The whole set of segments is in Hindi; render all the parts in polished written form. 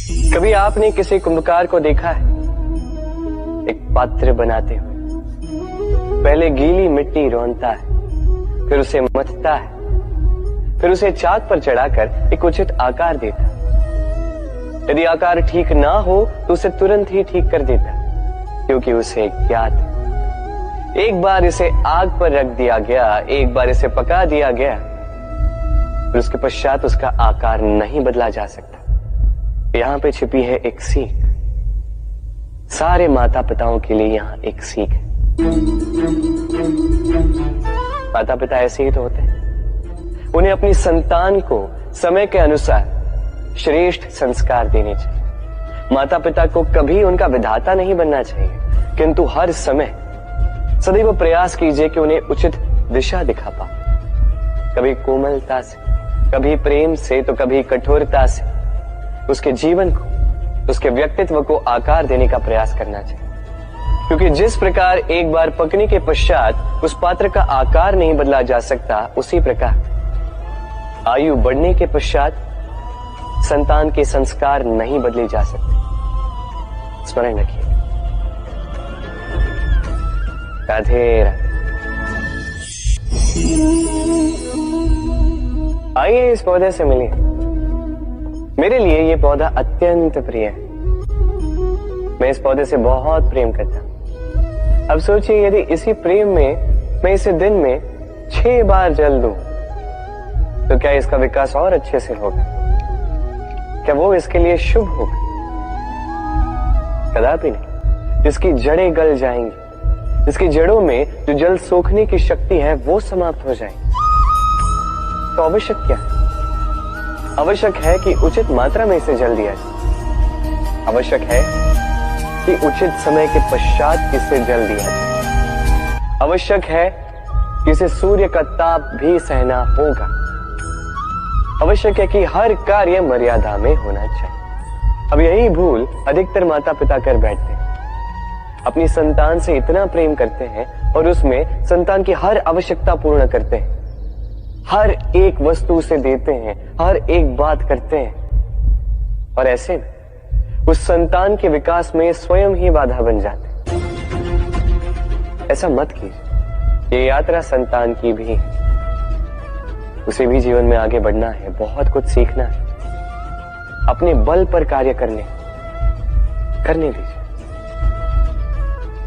कभी आपने किसी कुंभकार को देखा है एक पात्र बनाते हुए? पहले गीली मिट्टी रौंदता है, फिर उसे मथता है, फिर उसे चाक पर चढ़ाकर एक उचित आकार देता है। यदि आकार ठीक ना हो तो उसे तुरंत ही ठीक कर देता है, क्योंकि उसे ज्ञात है एक बार इसे आग पर रख दिया गया, एक बार इसे पका दिया गया, फिर उसके पश्चात उसका आकार नहीं बदला जा सकता। यहां पे छिपी है एक सीख। सारे माता पिताओं के लिए यहां एक सीख है। माता पिता ऐसे ही तो होते हैं। उन्हें अपनी संतान को समय के अनुसार श्रेष्ठ संस्कार देने चाहिए। माता पिता को कभी उनका विधाता नहीं बनना चाहिए, किंतु हर समय सदैव प्रयास कीजिए कि उन्हें उचित दिशा दिखा पाओ। कभी कोमलता से, कभी प्रेम से, तो कभी कठोरता से उसके जीवन को, उसके व्यक्तित्व को आकार देने का प्रयास करना चाहिए। क्योंकि जिस प्रकार एक बार पकने के पश्चात उस पात्र का आकार नहीं बदला जा सकता, उसी प्रकार आयु बढ़ने के पश्चात संतान के संस्कार नहीं बदले जा सकते। स्मरण रखिए। राधे राधे। आइए इस पौधे से मिलिए। मेरे लिए ये पौधा अत्यंत प्रिय है। मैं इस पौधे से बहुत प्रेम करता हूं। अब सोचिए, यदि इसी प्रेम में मैं इसे दिन में 6 बार जल दूं, तो क्या इसका विकास और अच्छे से होगा? क्या वो इसके लिए शुभ होगा? कदापि नहीं। इसकी जड़ें गल जाएंगी, इसकी जड़ों में जो जल सोखने की शक्ति है वो समाप्त हो जाएगी। तो आवश्यक क्या है? आवश्यक है कि उचित मात्रा में इसे जल दिया जाए। आवश्यक है कि उचित समय के पश्चात इसे जल दिया जाए। आवश्यक है कि इसे सूर्य का ताप भी सहना होगा। आवश्यक है कि हर कार्य मर्यादा में होना चाहिए। अब यही भूल अधिकतर माता पिता कर बैठते हैं। अपनी संतान से इतना प्रेम करते हैं और उसमें संतान की हर आवश्यकता पूर्ण करते हैं, हर एक वस्तु उसे देते हैं, हर एक बात करते हैं, और ऐसे में उस संतान के विकास में स्वयं ही बाधा बन जाते हैं। ऐसा मत कीजिए। ये यात्रा संतान की भी है। उसे भी जीवन में आगे बढ़ना है, बहुत कुछ सीखना है, अपने बल पर कार्य करने दीजिए।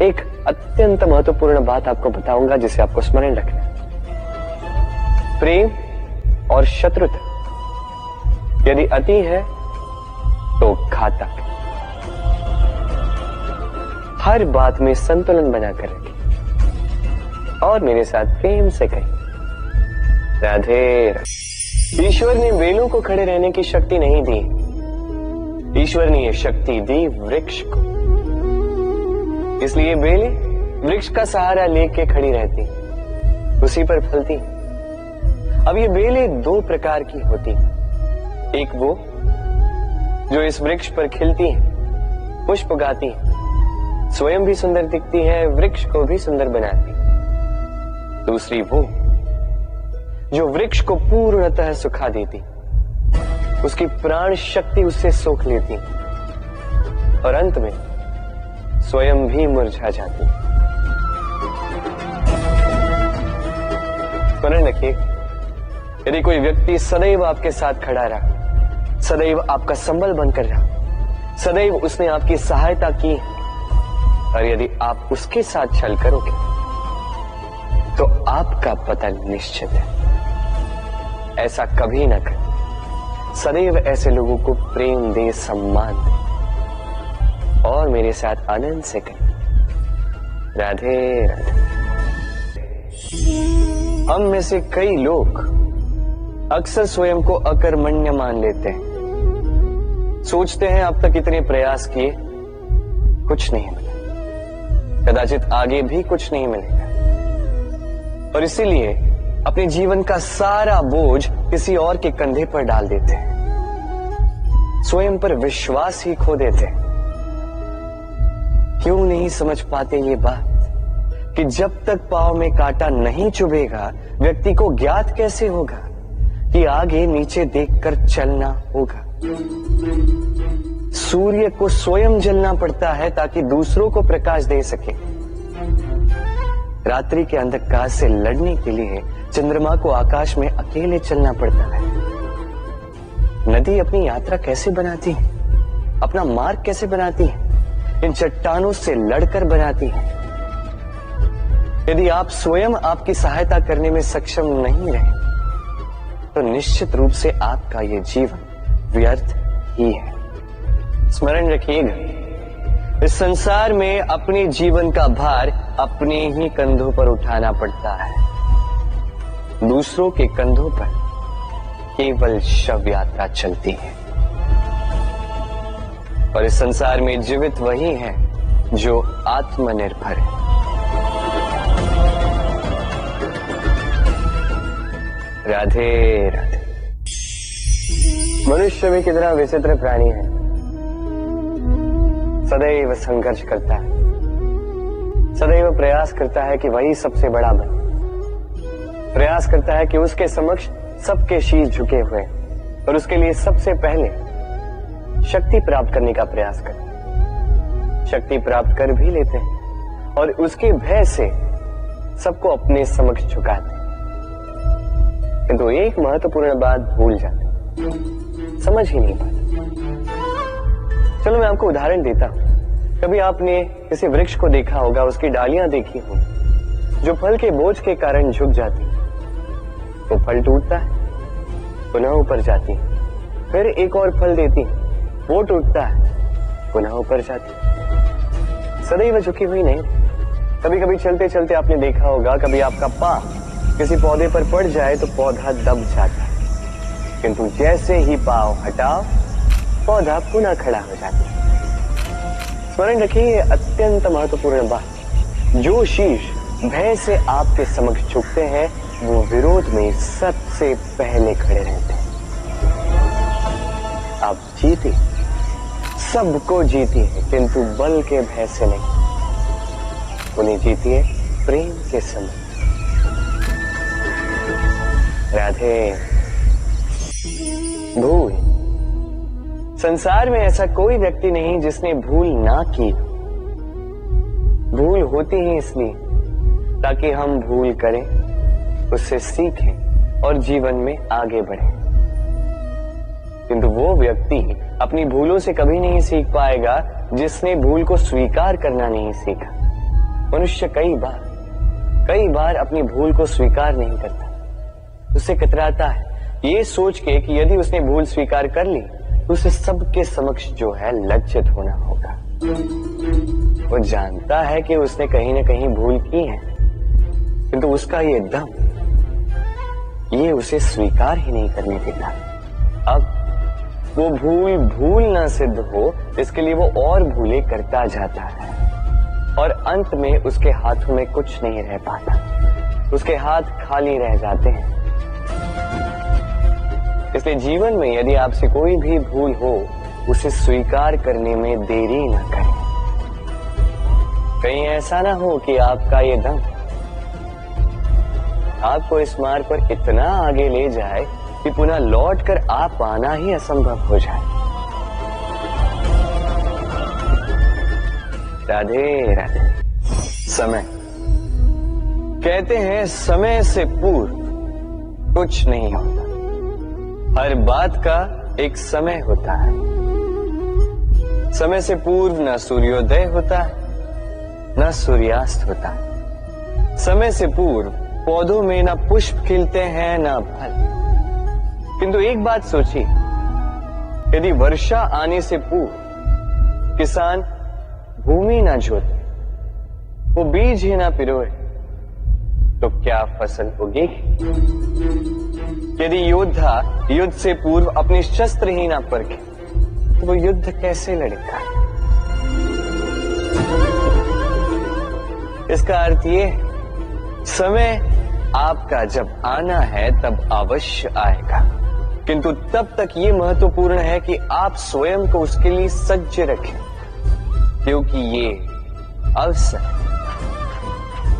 एक अत्यंत महत्वपूर्ण बात आपको बताऊंगा जिसे आपको स्मरण रखना है। प्रेम और शत्रुता यदि अति है तो घातक। हर बात में संतुलन बनाकर रखिए और मेरे साथ प्रेम से कहिए, राधे राधे। ईश्वर ने बेलों को खड़े रहने की शक्ति नहीं दी। ईश्वर ने यह शक्ति दी वृक्ष को। इसलिए बेलें वृक्ष का सहारा लेके खड़ी रहती, उसी पर फलती। अब ये बेलें 2 प्रकार की होती। एक वो जो इस वृक्ष पर खिलती हैं, पुष्प गाती हैं, स्वयं भी सुंदर दिखती है, वृक्ष को भी सुंदर बनाती। दूसरी वो जो वृक्ष को पूर्णतः सुखा देती, उसकी प्राण शक्ति उससे सोख लेती और अंत में स्वयं भी मुरझा जाती। स्मरण रखिए, यदि कोई व्यक्ति सदैव आपके साथ खड़ा रहा, सदैव आपका संबल बनकर रहा, सदैव उसने आपकी सहायता की, और यदि आप उसके साथ छल करोगे तो आपका पतन निश्चित है। ऐसा कभी न करें। सदैव ऐसे लोगों को प्रेम दे, सम्मान दे, और मेरे साथ आनंद से कहें, राधे राधे। हम में से कई लोग अक्सर स्वयं को अकर्मण्य मान लेते हैं। सोचते हैं अब तक इतने प्रयास किए, कुछ नहीं मिला, कदाचित आगे भी कुछ नहीं मिलेगा, और इसीलिए अपने जीवन का सारा बोझ किसी और के कंधे पर डाल देते हैं। स्वयं पर विश्वास ही खो देते हैं। क्यों नहीं समझ पाते ये बात कि जब तक पांव में कांटा नहीं चुभेगा, व्यक्ति को ज्ञात कैसे होगा कि आगे नीचे देखकर चलना होगा। सूर्य को स्वयं जलना पड़ता है ताकि दूसरों को प्रकाश दे सके। रात्रि के अंधकार से लड़ने के लिए चंद्रमा को आकाश में अकेले चलना पड़ता है। नदी अपनी यात्रा कैसे बनाती है, अपना मार्ग कैसे बनाती है? इन चट्टानों से लड़कर बनाती है। यदि आप स्वयं आपकी सहायता करने में सक्षम नहीं रहे तो निश्चित रूप से आपका यह जीवन व्यर्थ ही है। स्मरण रखिएगा, इस संसार में अपने जीवन का भार अपने ही कंधों पर उठाना पड़ता है। दूसरों के कंधों पर केवल शव यात्रा चलती है। और इस संसार में जीवित वही है जो आत्मनिर्भर है। राधे राधे। मनुष्य भी कितना विचित्र प्राणी है, सदैव संघर्ष करता है, सदैव प्रयास करता है कि वही सबसे बड़ा बने, प्रयास करता है कि उसके समक्ष सबके शीश झुके हुए और उसके लिए सबसे पहले शक्ति प्राप्त करने का प्रयास करते। शक्ति प्राप्त कर भी लेते हैं और उसके भय से सबको अपने समक्ष झुकाते, किंतु एक महत्वपूर्ण बात भूल जाते, समझ ही नहीं पाते। चलो मैं आपको उदाहरण देता हूं। कभी आपने किसी वृक्ष को देखा होगा, उसकी डालियां देखी होंगी जो फल के बोझ के कारण झुक जाती है। तो फल टूटता है, पुनः ऊपर जाती है, फिर एक और फल देती है, वो टूटता है, पुनः ऊपर जाती है, सदैव झुकी हुई नहीं। कभी कभी चलते चलते आपने देखा होगा, कभी आपका पांव किसी पौधे पर पड़ जाए तो पौधा दब जाता है, किंतु जैसे ही पांव हटाओ पौधा पुनः खड़ा हो जाता है। स्मरण रखिए, अत्यंत महत्वपूर्ण बात, जो शीश भय से आपके समक्ष झुकते हैं वो विरोध में सबसे पहले खड़े रहते हैं। आप जीते, सबको जीती है, किंतु बल के भय से नहीं, उन्हें जीती है प्रेम के समय। राधे। भूल। संसार में ऐसा कोई व्यक्ति नहीं जिसने भूल ना की। भूल होती ही इसलिए ताकि हम भूल करें, उससे सीखें और जीवन में आगे बढ़ें। किंतु वो व्यक्ति अपनी भूलों से कभी नहीं सीख पाएगा जिसने भूल को स्वीकार करना नहीं सीखा। मनुष्य कई बार अपनी भूल को स्वीकार नहीं करता, उससे कतराता है, ये सोच के कि यदि उसने भूल स्वीकार कर ली तो उसे सबके समक्ष जो है लज्जित होना होगा। वो जानता है कि उसने कहीं ना कहीं भूल की है, किंतु उसका ये दम ये उसे स्वीकार ही नहीं करने देता। अब वो भूल ना सिद्ध हो, इसके लिए वो और भूलें करता जाता है और अंत में उसके हाथों में कुछ नहीं रह पाता, उसके हाथ खाली रह जाते हैं। इसलिए जीवन में यदि आपसे कोई भी भूल हो, उसे स्वीकार करने में देरी न करें। कहीं ऐसा ना हो कि आपका ये दम आपको इस मार्ग पर इतना आगे ले जाए कि पुनः लौटकर आप आना ही असंभव हो जाए। राधे राधे। समय, कहते हैं समय से पूर्व कुछ नहीं होता, हर बात का एक समय होता है। समय से पूर्व न सूर्योदय होता है न सूर्यास्त होता है। समय से पूर्व पौधों में न पुष्प खिलते हैं न फल। किंतु एक बात सोचिए, यदि वर्षा आने से पूर्व किसान भूमि न जोते, वो बीज ही ना पिरोए, तो क्या फसल उगेगी? यदि योद्धा युद्ध से पूर्व अपने शस्त्र ही ना परखे, तो वो युद्ध कैसे लड़ेगा? इसका अर्थ ये है, समय आपका जब आना है तब अवश्य आएगा, किंतु तब तक ये महत्वपूर्ण है कि आप स्वयं को उसके लिए सज्ज रखें, क्योंकि ये अवसर,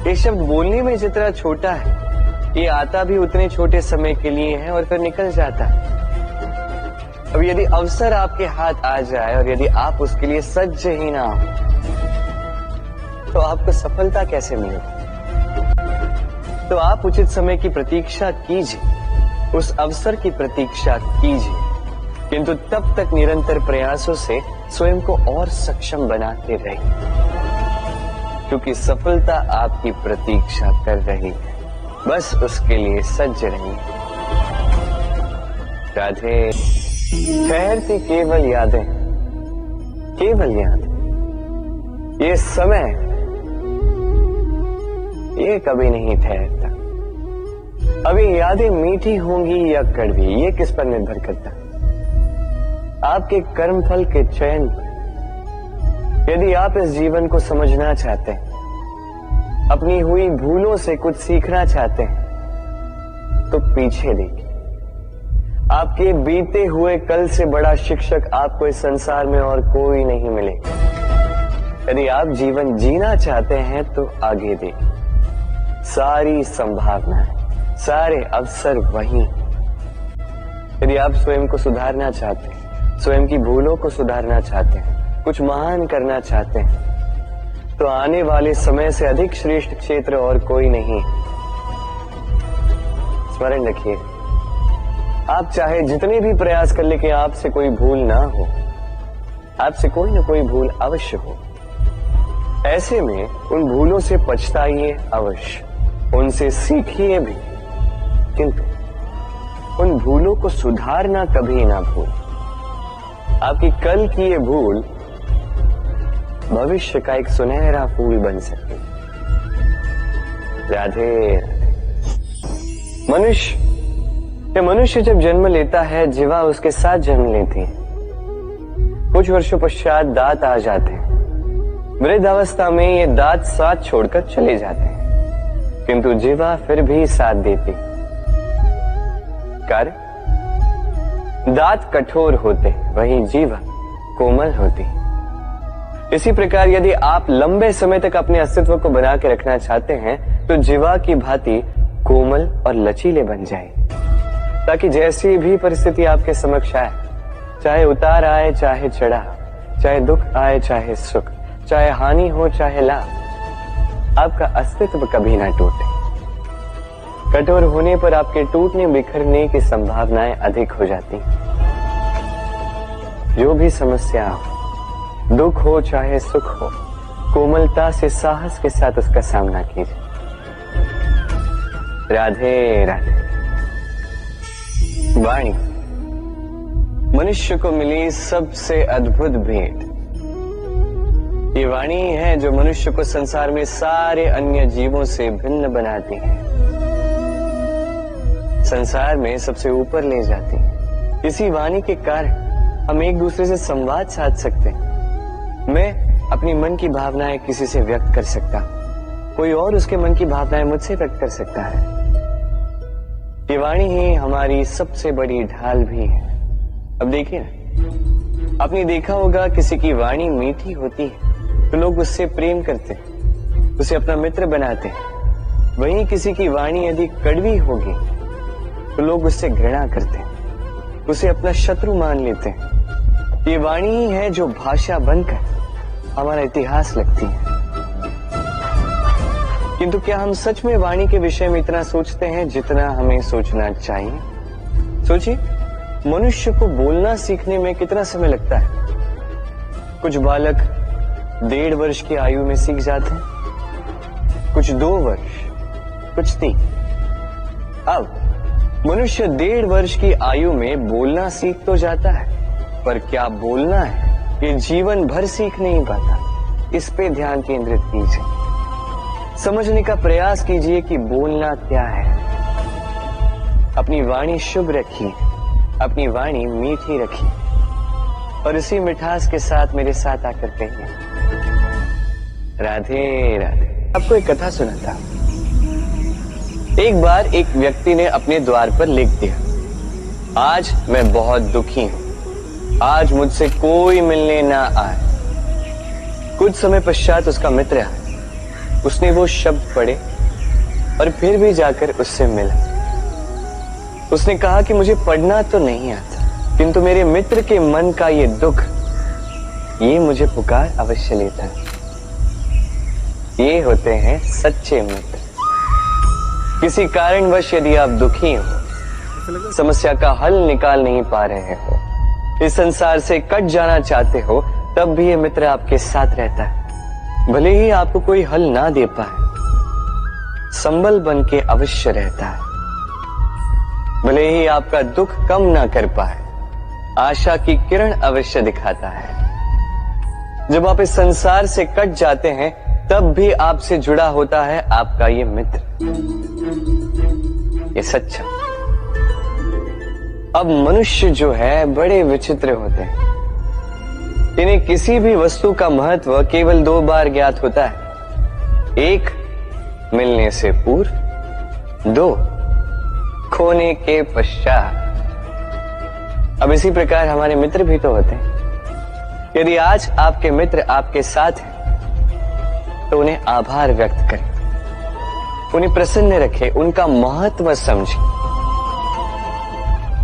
ये शब्द बोलने में जितना छोटा है, ये आता भी उतने छोटे समय के लिए है और फिर निकल जाता है। अब यदि अवसर आपके हाथ आ जाए और यदि आप उसके लिए सज्ज ही ना हो तो आपको सफलता कैसे मिलेगी? तो आप उचित समय की प्रतीक्षा कीजिए, उस अवसर की प्रतीक्षा कीजिए, किंतु तब तक निरंतर प्रयासों से स्वयं को और सक्षम बनाते रहिए, क्योंकि सफलता आपकी प्रतीक्षा कर रही है। बस उसके लिए सज्ज रहिए। राधे। ठहरती केवल यादें, केवल यादें। ये समय, ये कभी नहीं ठहरता। अभी यादें मीठी होंगी या कड़वी, ये किस पर निर्भर करता? आपके कर्मफल के चयन पर। यदि आप इस जीवन को समझना चाहते हैं, अपनी हुई भूलों से कुछ सीखना चाहते हैं, तो पीछे देखिए। आपके बीते हुए कल से बड़ा शिक्षक आपको इस संसार में और कोई नहीं मिलेगा। यदि आप जीवन जीना चाहते हैं तो आगे देखिए। सारी संभावनाएं, सारे अवसर वहीं। यदि आप स्वयं को सुधारना चाहते हैं, स्वयं की भूलों को सुधारना चाहते हैं, कुछ महान करना चाहते हैं, तो आने वाले समय से अधिक श्रेष्ठ क्षेत्र और कोई नहीं। स्मरण रखिए, आप चाहे जितने भी प्रयास कर ले कि आपसे कोई भूल ना हो, आपसे कोई ना कोई भूल अवश्य हो। ऐसे में उन भूलों से पछताइए अवश्य, उनसे सीखिए भी, किंतु उन भूलों को सुधारना कभी ना भूल। आपकी कल की ये भूल भविष्य का एक सुनहरा फूल बन सकती। राधे। मनुष्य जब जन्म लेता है, जीवा उसके साथ जन्म लेती है। कुछ वर्षों पश्चात दांत आ जाते हैं। वृद्धावस्था में ये दांत साथ छोड़कर चले जाते हैं, किंतु जीवा फिर भी साथ देती। कार्य? दांत कठोर होते, वहीं जीवा कोमल होती। इसी प्रकार यदि आप लंबे समय तक अपने अस्तित्व को बना के रखना चाहते हैं, तो जीवा की भांति कोमल और लचीले बन जाए, ताकि जैसी भी परिस्थिति आपके समक्ष आए, चाहे उतार आए चाहे चढ़ा, चाहे दुख आए चाहे सुख, चाहे हानि हो चाहे लाभ, आपका अस्तित्व कभी ना टूटे। कठोर होने पर आपके टूटने बिखरने की संभावनाएं अधिक हो जाती। जो भी समस्या हो, दुख हो चाहे सुख हो, कोमलता से साहस के साथ उसका सामना कीजिए। राधे राधे। वाणी मनुष्य को मिली सबसे अद्भुत भेंट। ये वाणी है जो मनुष्य को संसार में सारे अन्य जीवों से भिन्न बनाती है, संसार में सबसे ऊपर ले जाती है। इसी वाणी के कारण हम एक दूसरे से संवाद साध सकते हैं। मैं अपनी मन की भावनाएं किसी से व्यक्त कर सकता हूं, कोई और उसके मन की भावनाएं मुझसे व्यक्त कर सकता है। ये वाणी ही हमारी सबसे बड़ी ढाल भी है। अब देखिए ना, आपने देखा होगा किसी की वाणी मीठी होती है तो लोग उससे प्रेम करते हैं, उसे अपना मित्र बनाते हैं। वहीं किसी की वाणी यदि कड़वी होगी तो लोग उससे घृणा करते हैं, उसे अपना शत्रु मान लेते हैं। ये वाणी ही है जो भाषा बनकर हमारा इतिहास लिखती है। किंतु क्या हम सच में वाणी के विषय में इतना सोचते हैं जितना हमें सोचना चाहिए? सोचिए, मनुष्य को बोलना सीखने में कितना समय लगता है। कुछ बालक 1.5 वर्ष की आयु में सीख जाते हैं, कुछ 2 वर्ष, कुछ 3। अब मनुष्य 1.5 वर्ष की आयु में बोलना सीख तो जाता है, पर क्या बोलना है ये जीवन भर सीख नहीं पाता। इस पे ध्यान केंद्रित कीजिए, समझने का प्रयास कीजिए कि बोलना क्या है। अपनी वाणी शुभ रखिए, अपनी वाणी मीठी रखिए, और इसी मिठास के साथ मेरे साथ आकर कहिए राधे राधे। आपको एक कथा सुनाता हूं। एक बार एक व्यक्ति ने अपने द्वार पर लिख दिया, आज मैं बहुत दुखी हूं, आज मुझसे कोई मिलने ना आए। कुछ समय पश्चात उसका मित्र आया, उसने वो शब्द पढ़े और फिर भी जाकर उससे मिला। उसने कहा कि मुझे पढ़ना तो नहीं आता, किंतु मेरे मित्र के मन का ये दुख, ये मुझे पुकार अवश्य लेता है। ये होते हैं सच्चे मित्र। किसी कारणवश यदि आप दुखी हो, समस्या का हल निकाल नहीं पा रहे हो, इस संसार से कट जाना चाहते हो, तब भी ये मित्र आपके साथ रहता है। भले ही आपको कोई हल ना दे पाए, संबल बन के अवश्य रहता है। भले ही आपका दुख कम ना कर पाए, आशा की किरण अवश्य दिखाता है। जब आप इस संसार से कट जाते हैं, तब भी आपसे जुड़ा होता है आपका ये मित्र, ये सच्चा। अब मनुष्य जो है बड़े विचित्र होते हैं। इन्हें किसी भी वस्तु का महत्व केवल 2 बार ज्ञात होता है। 1 मिलने से पूर्व, 2 खोने के पश्चात। अब इसी प्रकार हमारे मित्र भी तो होते हैं। यदि आज आपके मित्र आपके साथ हैं, तो उन्हें आभार व्यक्त करें, उन्हें प्रसन्न रखें, उनका महत्व समझें,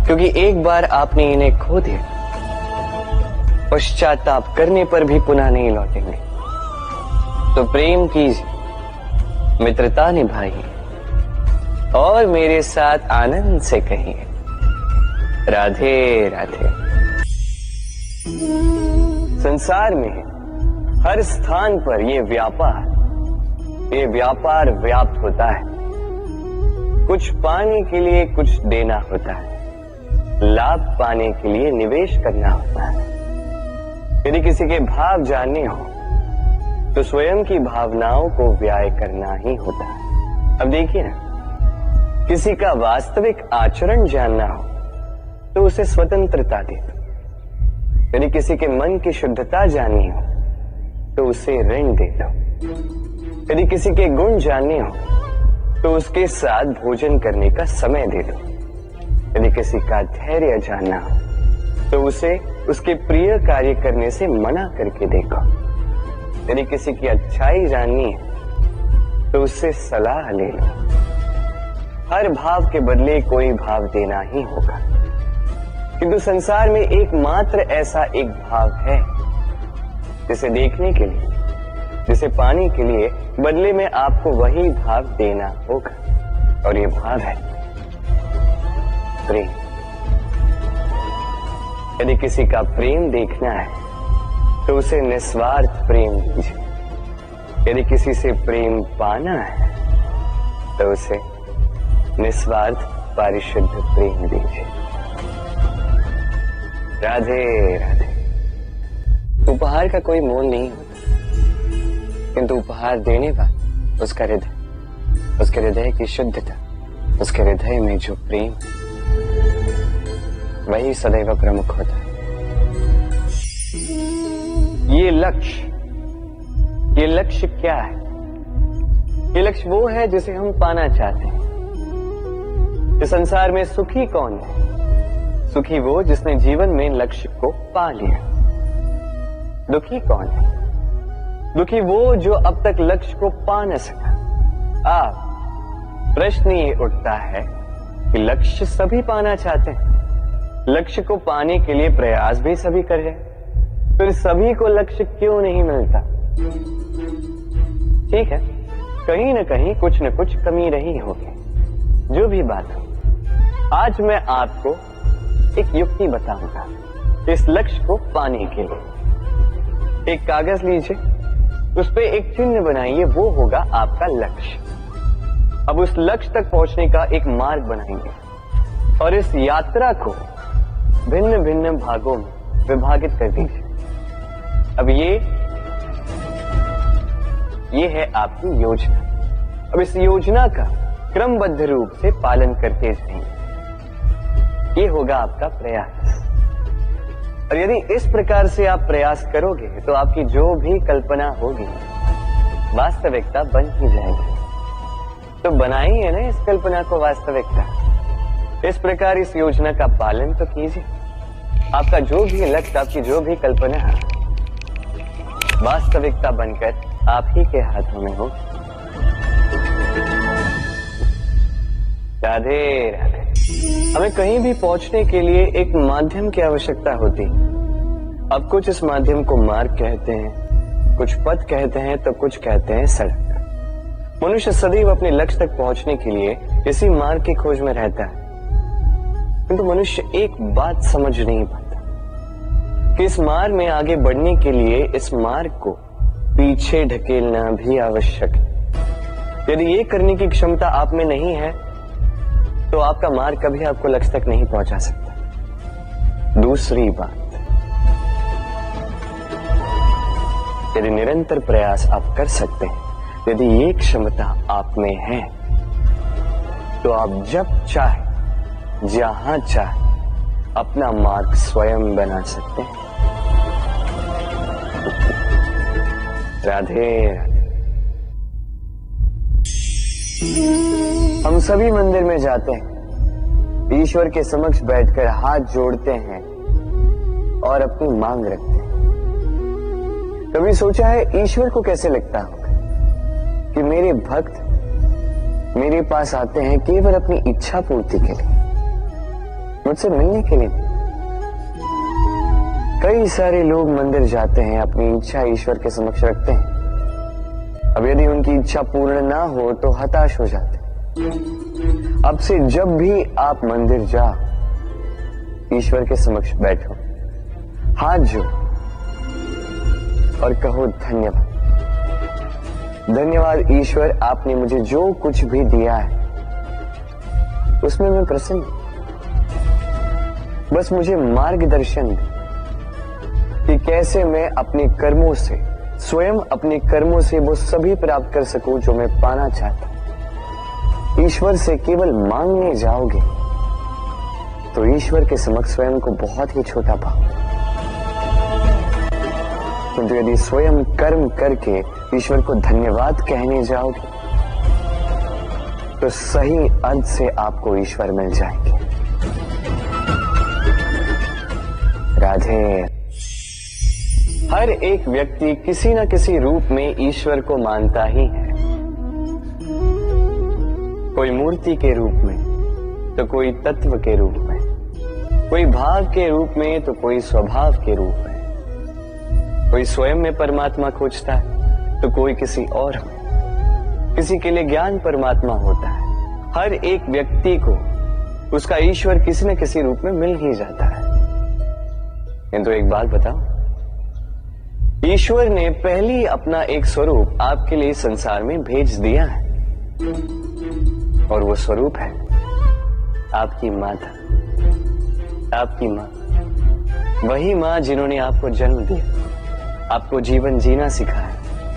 क्योंकि एक बार आपने इन्हें खो दिया, पश्चाताप करने पर भी पुनः नहीं लौटेंगे। तो प्रेम कीजिए, मित्रता निभाइए और मेरे साथ आनंद से कहिए राधे राधे। संसार में हर स्थान पर ये व्यापार व्याप्त होता है। कुछ पाने के लिए कुछ देना होता है, लाभ पाने के लिए निवेश करना होता है। यदि किसी के भाव जानने हो, तो स्वयं की भावनाओं को व्याय करना ही होता है। अब देखिए ना, किसी का वास्तविक आचरण जानना हो, तो उसे स्वतंत्रता दे दो। यदि किसी के मन की शुद्धता जाननी हो, तो उसे ऋण दे दो। यदि किसी के गुण जानने हो, तो उसके साथ भोजन करने का समय दे दो। यदि किसी का धैर्य जानना हो, तो उसे उसके प्रिय कार्य करने से मना करके देखो। यदि किसी की अच्छाई जाननी है, तो उससे सलाह ले लो। हर भाव के बदले कोई भाव देना ही होगा, किंतु संसार में एकमात्र ऐसा एक भाव है, जिसे देखने के लिए, जिसे पाने के लिए बदले में आपको वही भाव देना होगा, और ये भाव है प्रेम। यदि किसी का प्रेम देखना है, तो उसे निस्वार्थ प्रेम दीजिए। यदि किसी से प्रेम पाना है, तो उसे निस्वार्थ पारिशुद्ध प्रेम दीजिए। राधे राधे। उपहार का कोई मोल नहीं होता, किंतु उपहार देने वाला उसका हृदय, उसके हृदय की शुद्धता, उसके हृदय में जो प्रेम, वही सदैव प्रमुख होता है। ये लक्ष्य क्या है? ये लक्ष्य वो है जिसे हम पाना चाहते हैं। इस संसार में सुखी कौन है? सुखी वो जिसने जीवन में लक्ष्य को पा लिया। दुखी कौन है? दुखी वो जो अब तक लक्ष्य को पा न सका। प्रश्न ये उठता है कि लक्ष्य सभी पाना चाहते हैं, लक्ष्य को पाने के लिए प्रयास भी सभी कर रहे हैं, फिर सभी को लक्ष्य क्यों नहीं मिलता? ठीक है, कहीं न कहीं कुछ न कुछ कमी रही होगी। जो भी बात हो, आज मैं आपको एक युक्ति बताऊंगा इस लक्ष्य को पाने के लिए। एक कागज लीजिए, उस पे एक चिन्ह बनाइए, वो होगा आपका लक्ष्य। अब उस लक्ष्य तक पहुंचने का एक मार्ग बनाएंगे और इस यात्रा को भिन्न भिन्न भागों में विभाजित कर दीजिए। अब ये है आपकी योजना। अब इस योजना का क्रमबद्ध रूप से पालन करते जाएंगे, ये होगा आपका प्रयास। और यदि इस प्रकार से आप प्रयास करोगे, तो आपकी जो भी कल्पना होगी वास्तविकता बन ही जाएगी। तो बनाइए ना इस कल्पना को वास्तविकता। इस प्रकार इस योजना का पालन तो कीजिए। आपका जो भी लक्ष्य, आपकी जो भी कल्पना है, वास्तविकता बनकर आप ही के हाथों में हो। राधे राधे। हमें कहीं भी पहुंचने के लिए एक माध्यम की आवश्यकता होती है। अब कुछ इस माध्यम को मार्ग कहते हैं, कुछ पथ कहते हैं, तो कुछ कहते हैं सड़क। मनुष्य सदैव अपने लक्ष्य तक पहुंचने के लिए इसी मार्ग की खोज में रहता है, किंतु मनुष्य एक बात समझ नहीं पाता कि इस मार्ग में आगे बढ़ने के लिए इस मार्ग को पीछे ढकेलना भी आवश्यक है। यदि ये करने की क्षमता आप में नहीं है तो आपका मार्ग कभी आपको लक्ष्य तक नहीं पहुंचा सकता। दूसरी बात, यदि निरंतर प्रयास आप कर सकते हैं, यदि ये क्षमता आप में है, तो आप जब चाहे जहां चाहे अपना मार्ग स्वयं बना सकते हैं। राधे राधे। हम सभी मंदिर में जाते हैं, ईश्वर के समक्ष बैठकर हाथ जोड़ते हैं और अपनी मांग रखते हैं। कभी सोचा है ईश्वर को कैसे लगता होगा कि मेरे भक्त मेरे पास आते हैं केवल अपनी इच्छा पूर्ति के लिए, मुझसे मिलने के लिए। कई सारे लोग मंदिर जाते हैं, अपनी इच्छा ईश्वर के समक्ष रखते हैं। अब यदि उनकी इच्छा पूर्ण ना हो तो हताश हो जाते। अब से जब भी आप मंदिर जाओ, ईश्वर के समक्ष बैठो, हाथ जोड़ो और कहो धन्यवाद। धन्यवाद ईश्वर, आपने मुझे जो कुछ भी दिया है उसमें मैं प्रसन्न हूं। बस मुझे मार्गदर्शन दे कि कैसे मैं अपने कर्मों से, स्वयं अपने कर्मों से वो सभी प्राप्त कर सकूं जो मैं पाना चाहता हूं। ईश्वर से केवल मांगने जाओगे तो ईश्वर के समक्ष स्वयं को बहुत ही छोटा पाओगे, किंतु यदि स्वयं कर्म करके ईश्वर को धन्यवाद कहने जाओगे तो सही अर्थ से आपको ईश्वर मिल जाएंगे। राधे। हर एक व्यक्ति किसी न किसी रूप में ईश्वर को मानता ही है, कोई मूर्ति के रूप में तो कोई तत्व के रूप में, कोई भाव के रूप में तो कोई स्वभाव के रूप में, कोई स्वयं में परमात्मा खोजता है तो कोई किसी और में। किसी के लिए ज्ञान परमात्मा होता है। हर एक व्यक्ति को उसका ईश्वर किसी न किसी रूप में मिल ही जाता है। किंतु एक बात बताओ, ईश्वर ने पहले अपना एक स्वरूप आपके लिए संसार में भेज दिया है, और वो स्वरूप है आपकी माता, आपकी मां। वही मां जिन्होंने आपको जन्म दिया, आपको जीवन जीना सिखाया,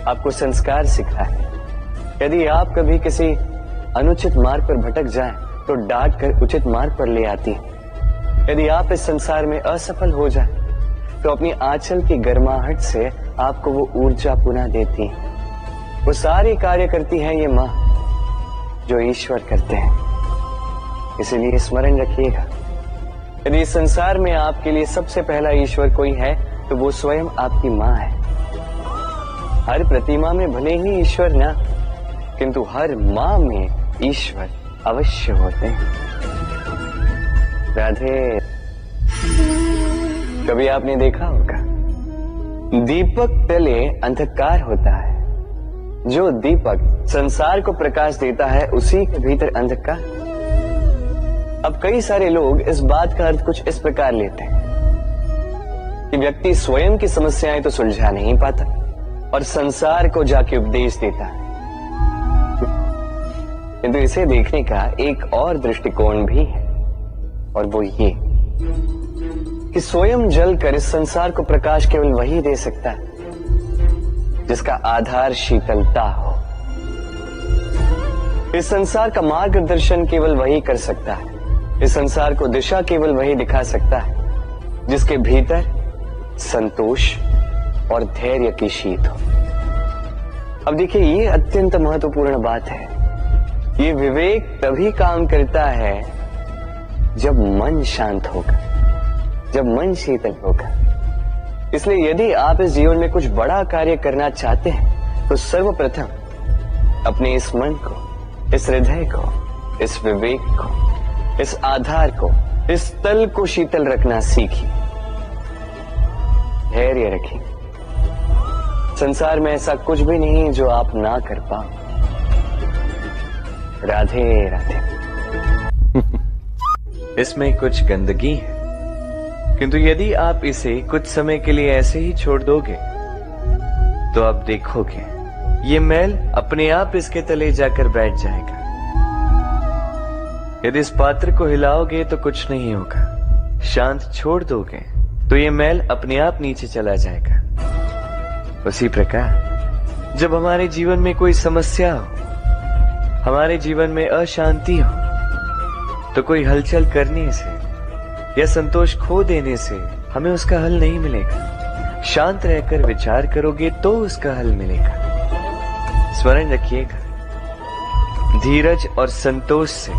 आपको संस्कार सिखाया। यदि आप कभी किसी अनुचित मार्ग पर भटक जाएं तो डांट कर उचित मार्ग पर ले आती है। यदि आप इस संसार में असफल हो जाएं तो अपनी आंचल की गर्माहट से आपको वो ऊर्जा पुनः देती है। वो सारी कार्य करती है ये मां जो ईश्वर करते हैं। इसीलिए स्मरण रखिएगा, यदि इस संसार में आपके लिए सबसे पहला ईश्वर कोई है तो वो स्वयं आपकी मां है। हर प्रतिमा में भले ही ईश्वर ना, किंतु हर मां में ईश्वर अवश्य होते हैं। राधे। कभी आपने देखा होगा, दीपक तले अंधकार होता है, जो दीपक संसार को प्रकाश देता है उसी के भीतर अंधकार। अब कई सारे लोग इस बात का अर्थ कुछ इस प्रकार लेते हैं कि व्यक्ति स्वयं की समस्याएं तो सुलझा नहीं पाता और संसार को जाके उपदेश देता है। किंतु इसे देखने का एक और दृष्टिकोण भी है, और वो ये कि स्वयं जलकर इस संसार को प्रकाश केवल वही दे सकता है जिसका आधार शीतलता हो। इस संसार का मार्गदर्शन केवल वही कर सकता है, इस संसार को दिशा केवल वही दिखा सकता है जिसके भीतर संतोष और धैर्य की शीत हो। अब देखिए, ये अत्यंत महत्वपूर्ण बात है। ये विवेक तभी काम करता है जब मन शांत होगा, जब मन शीतल होगा। इसलिए यदि आप इस जीवन में कुछ बड़ा कार्य करना चाहते हैं तो सर्वप्रथम अपने इस मन को, इस हृदय को, इस विवेक को इस आधार को, इस तल को शीतल रखना सीखिए, धैर्य रखिए। संसार में ऐसा कुछ भी नहीं जो आप ना कर पाओ। राधे राधे। इसमें कुछ गंदगी है, किंतु यदि आप इसे कुछ समय के लिए ऐसे ही छोड़ दोगे तो आप देखोगे ये मैल अपने आप इसके तले जाकर बैठ जाएगा। यदि इस पात्र को हिलाओगे तो कुछ नहीं होगा, शांत छोड़ दोगे तो ये मैल अपने आप नीचे चला जाएगा। उसी प्रकार जब हमारे जीवन में कोई समस्या हो, हमारे जीवन में अशांति हो, तो कोई हलचल करने से या संतोष खो देने से हमें उसका हल नहीं मिलेगा। शांत रहकर विचार करोगे तो उसका हल मिलेगा। स्मरण रखिएगा, धीरज और संतोष से,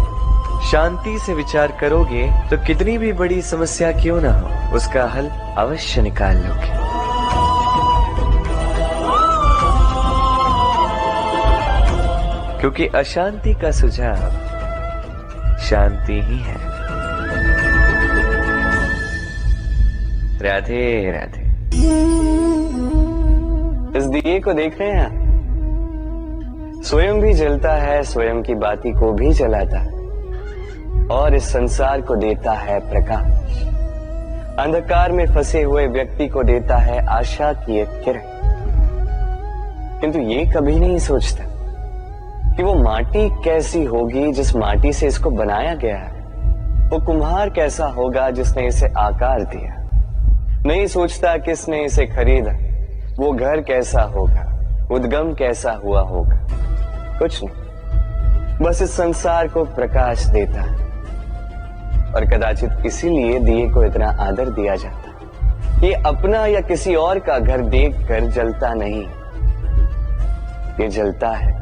शांति से विचार करोगे तो कितनी भी बड़ी समस्या क्यों ना हो, उसका हल अवश्य निकाल लोगे। क्योंकि अशांति का सुझाव शांति ही है। राधे राधे। इस दिए को देख रहे हैं आप? स्वयं भी जलता है, स्वयं की बाती को भी जलाता है और इस संसार को देता है प्रकाश। अंधकार में फंसे हुए व्यक्ति को देता है आशा की एक किरण। किंतु ये कभी नहीं सोचता कि वो माटी कैसी होगी जिस माटी से इसको बनाया गया है, वो कुम्हार कैसा होगा जिसने इसे आकार दिया। नहीं सोचता किसने इसे खरीदा, वो घर कैसा होगा, उद्गम कैसा हुआ होगा। कुछ नहीं, बस इस संसार को प्रकाश देता है। और कदाचित इसीलिए दिए को इतना आदर दिया जाता है। ये अपना या किसी और का घर देखकर जलता नहीं, ये जलता है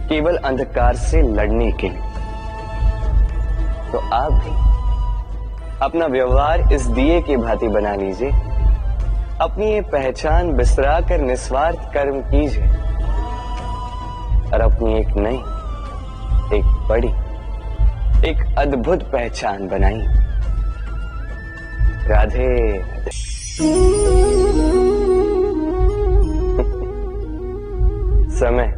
केवल अंधकार से लड़ने के लिए। तो आप भी अपना व्यवहार इस दिए की भांति बना लीजिए। अपनी ये पहचान बिसरा कर निस्वार्थ कर्म कीजिए और अपनी एक नई, एक बड़ी, एक अद्भुत पहचान बनाई। राधे राधे। समय,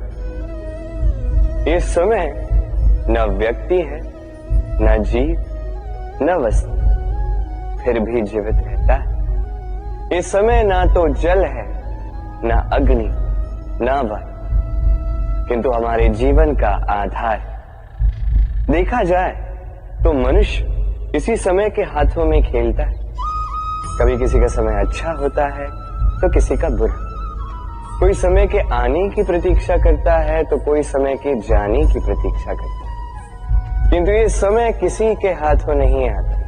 ये समय न व्यक्ति है, न जीव, न वस्तु, फिर भी जीवित रहता है। ये समय ना तो जल है, ना अग्नि, ना वायु, किंतु हमारे जीवन का आधार है। देखा जाए तो मनुष्य इसी समय के हाथों में खेलता है। कभी किसी का समय अच्छा होता है तो किसी का बुरा। कोई समय के आने की प्रतीक्षा करता है तो कोई समय के जाने की प्रतीक्षा करता है। किंतु ये समय किसी के हाथों नहीं आता।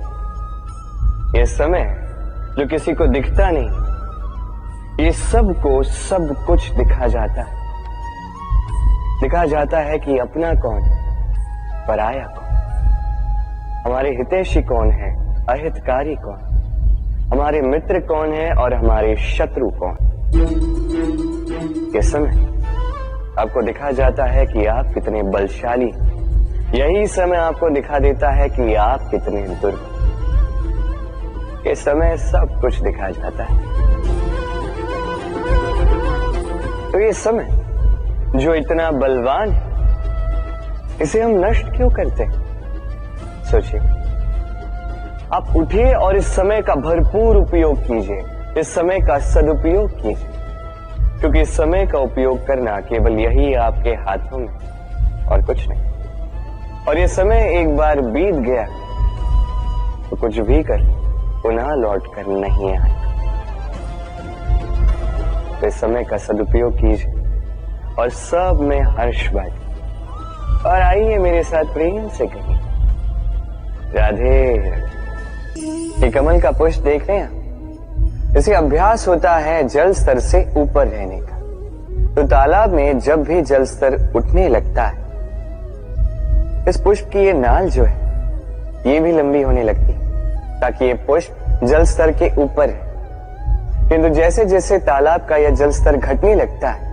ये समय जो किसी को दिखता नहीं, ये सबको सब कुछ दिखा जाता है। दिखा जाता है कि अपना कौन, पराया कौन, हमारे हितैषी कौन है, अहितकारी कौन, हमारे मित्र कौन है और हमारे शत्रु कौन। ये समय आपको दिखा जाता है कि आप कितने बलशाली। यही समय आपको दिखा देता है कि आप कितने दुर्बल। ये समय सब कुछ दिखा जाता है। तो ये समय जो इतना बलवान है, इसे हम नष्ट क्यों करते हैं? सोचिए, आप उठिए और इस समय का भरपूर उपयोग कीजिए, इस समय का सदुपयोग कीजिए, क्योंकि इस समय का उपयोग करना केवल यही आपके हाथों में, और कुछ नहीं। और ये समय एक बार बीत गया तो कुछ भी कर पुनः लौट कर नहीं आएगा। तो इस समय का सदुपयोग कीजिए और सब में हर्ष बांटिए। और आइए मेरे साथ प्रेम से कहिए राधे राधे। ये कमल का पुष्प देख रहे हैं? इसे अभ्यास होता है जल स्तर से ऊपर रहने का। तो तालाब में जब भी जल स्तर उठने लगता है, इस पुष्प की ये नाल जो है, ये भी लंबी होने लगती है ताकि ये पुष्प जल स्तर के ऊपर है। किंतु जैसे जैसे तालाब का यह जल स्तर घटने लगता है,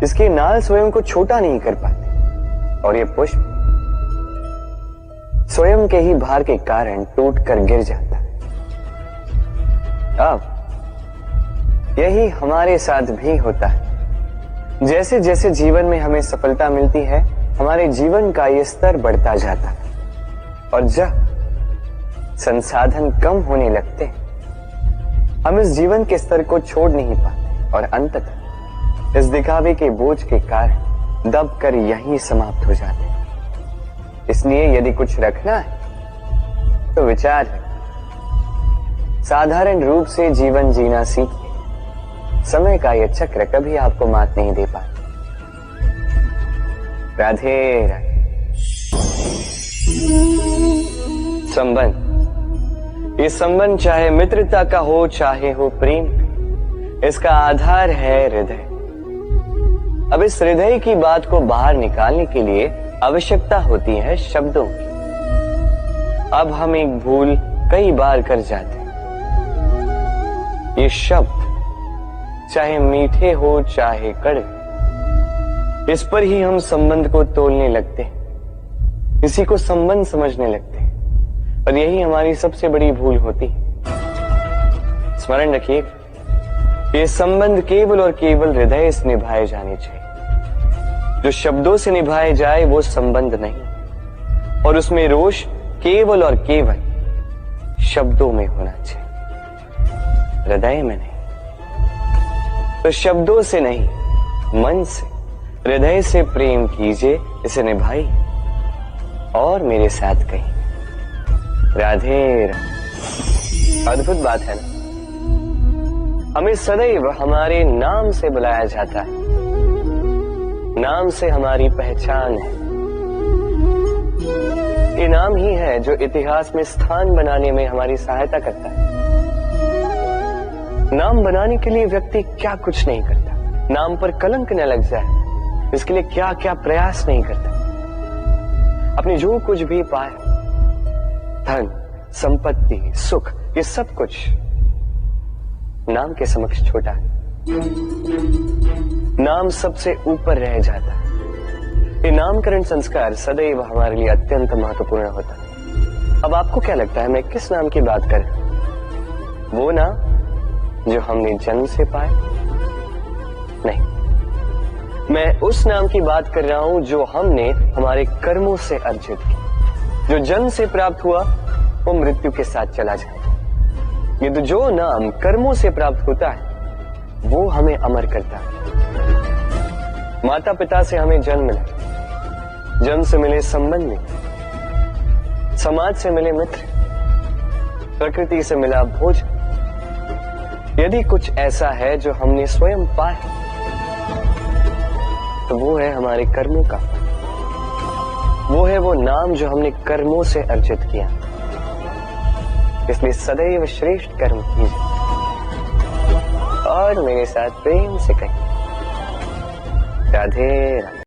इसकी नाल स्वयं को छोटा नहीं कर पाती और ये पुष्प स्वयं के ही भार के कारण टूट कर गिर जाता है। अब यही हमारे साथ भी होता है। जैसे जैसे जीवन में हमें सफलता मिलती है, हमारे जीवन का ये स्तर बढ़ता जाता है, और जब संसाधन कम होने लगते हैं, हम इस जीवन के स्तर को छोड़ नहीं पाते और अंततः इस दिखावे के बोझ के कारण दब कर यहीं समाप्त हो जाते हैं। इसलिए यदि कुछ रखना है तो विचार है, साधारण रूप से जीवन जीना सीखिए। समय का यह चक्र कभी आपको मात नहीं दे पाता। राधे राधे। संबंध, ये संबंध चाहे मित्रता का हो चाहे हो प्रेम, इसका आधार है हृदय। अब इस हृदय की बात को बाहर निकालने के लिए आवश्यकता होती है शब्दों की। अब हम एक भूल कई बार कर जाते हैं। ये शब्द चाहे मीठे हो चाहे कड़वे, इस पर ही हम संबंध को तोलने लगते हैं, इसी को संबंध समझने लगते हैं, और यही हमारी सबसे बड़ी भूल होती है। स्मरण रखिए, ये संबंध केवल और केवल हृदय से निभाए जाने चाहिए। जो शब्दों से निभाए जाए वो संबंध नहीं, और उसमें रोष केवल और केवल शब्दों में होना चाहिए, हृदय में नहीं। तो शब्दों से नहीं, मन से, हृदय से प्रेम कीजिए, इसे निभाइए और मेरे साथ कहिए राधे राधे। अद्भुत बात है ना, हमें सदैव हमारे नाम से बुलाया जाता है। नाम से हमारी पहचान है। ये नाम ही है जो इतिहास में स्थान बनाने में हमारी सहायता करता है। नाम बनाने के लिए व्यक्ति क्या कुछ नहीं करता, नाम पर कलंक न लग जाए इसके लिए क्या क्या प्रयास नहीं करता। अपने जो कुछ भी पाया, धन, संपत्ति, सुख, ये सब कुछ नाम के समक्ष छोटा है। नाम सबसे ऊपर रह जाता है। ये नामकरण संस्कार सदैव हमारे लिए अत्यंत महत्वपूर्ण होता है। अब आपको क्या लगता है मैं किस नाम की बात कर रहा हूं? वो नाम जो हमने जन्म से पाया? नहीं, मैं उस नाम की बात कर रहा हूं जो हमने हमारे कर्मों से अर्जित किया। जो जन्म से प्राप्त हुआ वो मृत्यु के साथ चला जाएगा। ये तो जो नाम कर्मों से प्राप्त होता है वो हमें अमर करता है। माता पिता से हमें जन्म मिला, जन्म से मिले संबंध मिले, समाज से मिले मित्र, प्रकृति से मिला भोजन। यदि कुछ ऐसा है जो हमने स्वयं पाया तो वो है हमारे कर्मों का, वो है वो नाम जो हमने कर्मों से अर्जित किया। इसलिए सदैव श्रेष्ठ कर्म कीजिए और मेरे साथ प्रेम से कहिए राधे राधे।